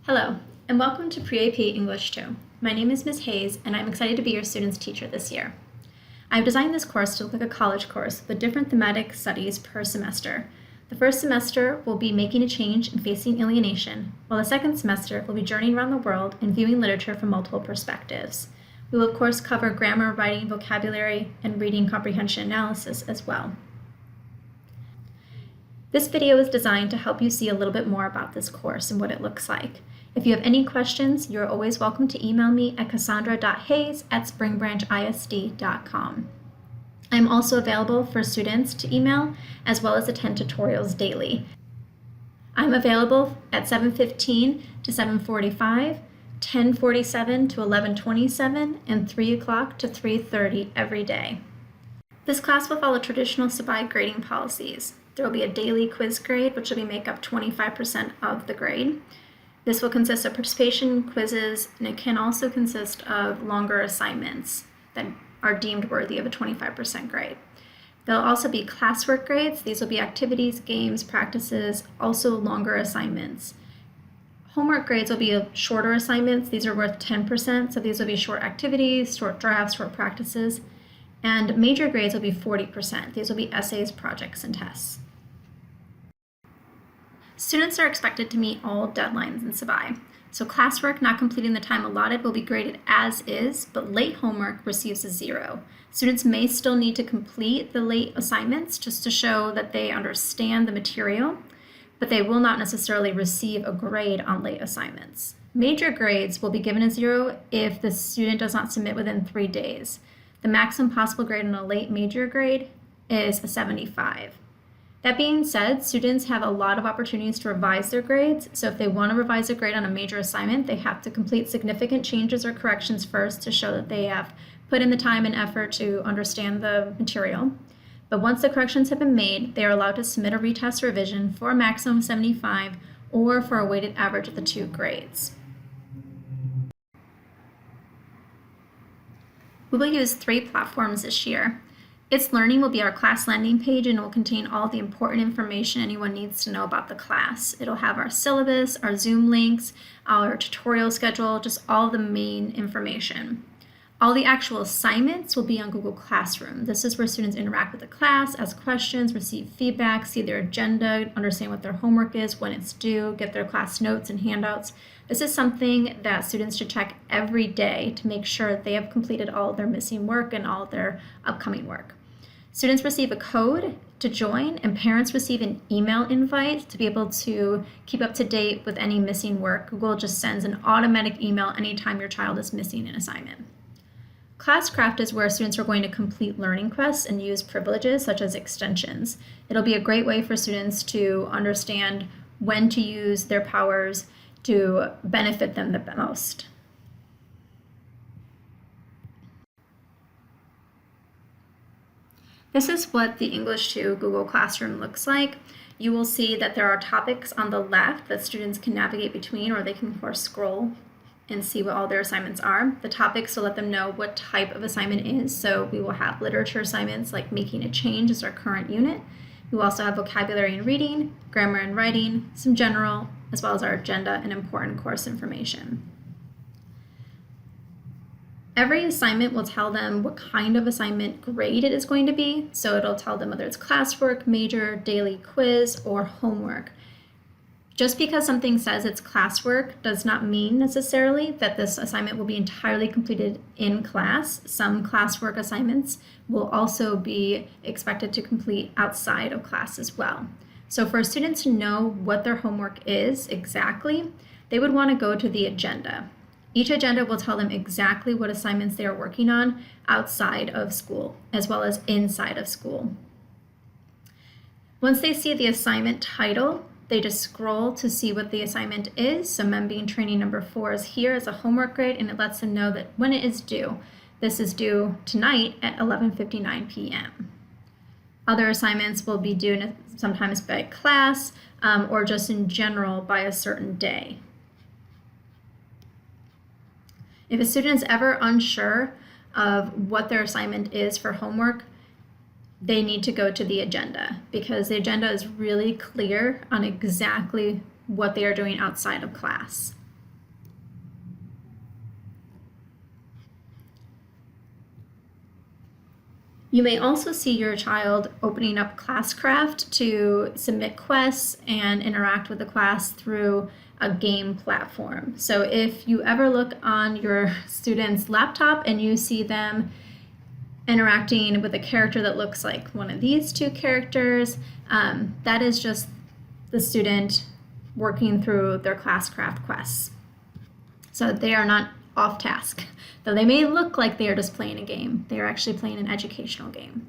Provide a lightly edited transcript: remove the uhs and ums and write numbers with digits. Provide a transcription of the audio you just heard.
Hello, and welcome to Pre-AP English 2. My name is Ms. Hayes, and I'm excited to be your student's teacher this year. I've designed this course to look like a college course with different thematic studies per semester. The first semester will be making a change and facing alienation, while the second semester will be journeying around the world and viewing literature from multiple perspectives. We will of course cover grammar, writing, vocabulary, and reading comprehension analysis as well. This video is designed to help you see a little bit more about this course and what it looks like. If you have any questions, you're always welcome to email me at cassandra.hayes@springbrancisd.com. I'm also available for students to email as well as attend tutorials daily. I'm available at 7:15 to 7:45, 10:47 to 11:27, and 3 o'clock to 3:30 every day. This class will follow traditional SABI grading policies. There will be a daily quiz grade, which will make up 25% of the grade. This will consist of participation quizzes, and it can also consist of longer assignments that are deemed worthy of a 25% grade. There'll also be classwork grades. These will be activities, games, practices, also longer assignments. Homework grades will be shorter assignments. These are worth 10%, so these will be short activities, short drafts, short practices. And major grades will be 40%. These will be essays, projects, and tests. Students are expected to meet all deadlines in SABI. So classwork not completing the time allotted will be graded as is, but late homework receives a 0. Students may still need to complete the late assignments just to show that they understand the material, but they will not necessarily receive a grade on late assignments. Major grades will be given a 0 if the student does not submit within 3 days. The maximum possible grade on a late major grade is a 75. That being said, students have a lot of opportunities to revise their grades, so if they want to revise a grade on a major assignment, they have to complete significant changes or corrections first to show that they have put in the time and effort to understand the material. But once the corrections have been made, they are allowed to submit a retest or revision for a maximum of 75 or for a weighted average of the 2 grades. We will use 3 platforms this year. It's Learning will be our class landing page, and it will contain all the important information anyone needs to know about the class. It'll have our syllabus, our Zoom links, our tutorial schedule, just all the main information. All the actual assignments will be on Google Classroom. This is where students interact with the class, ask questions, receive feedback, see their agenda, understand what their homework is, when it's due, get their class notes and handouts. This is something that students should check every day to make sure that they have completed all of their missing work and all of their upcoming work. Students receive a code to join, and parents receive an email invite to be able to keep up to date with any missing work. Google just sends an automatic email anytime your child is missing an assignment. Classcraft is where students are going to complete learning quests and use privileges such as extensions. It'll be a great way for students to understand when to use their powers to benefit them the most. This is what the English 2 Google Classroom looks like. You will see that there are topics on the left that students can navigate between, or they can, of course, scroll and see what all their assignments are. The topics will let them know what type of assignment is. So we will have literature assignments like making a change is our current unit. We will also have vocabulary and reading, grammar and writing, some general, as well as our agenda and important course information. Every assignment will tell them what kind of assignment grade it is going to be. So it'll tell them whether it's classwork, major, daily quiz, or homework. Just because something says it's classwork does not mean necessarily that this assignment will be entirely completed in class. Some classwork assignments will also be expected to complete outside of class as well. So for students to know what their homework is exactly, they would want to go to the agenda. Each agenda will tell them exactly what assignments they are working on outside of school, as well as inside of school. Once they see the assignment title, they just scroll to see what the assignment is. So Membeing Training number 4 is here as a homework grade, and it lets them know that when it is due. This is due tonight at 11:59 p.m. Other assignments will be due sometimes by class or just in general by a certain day. If a student is ever unsure of what their assignment is for homework, they need to go to the agenda, because the agenda is really clear on exactly what they are doing outside of class. You may also see your child opening up Classcraft to submit quests and interact with the class through a game platform. So if you ever look on your student's laptop and you see them interacting with a character that looks like one of these two characters, that is just the student working through their Classcraft quests. So they are not off task. Though they may look like they are just playing a game, they are actually playing an educational game.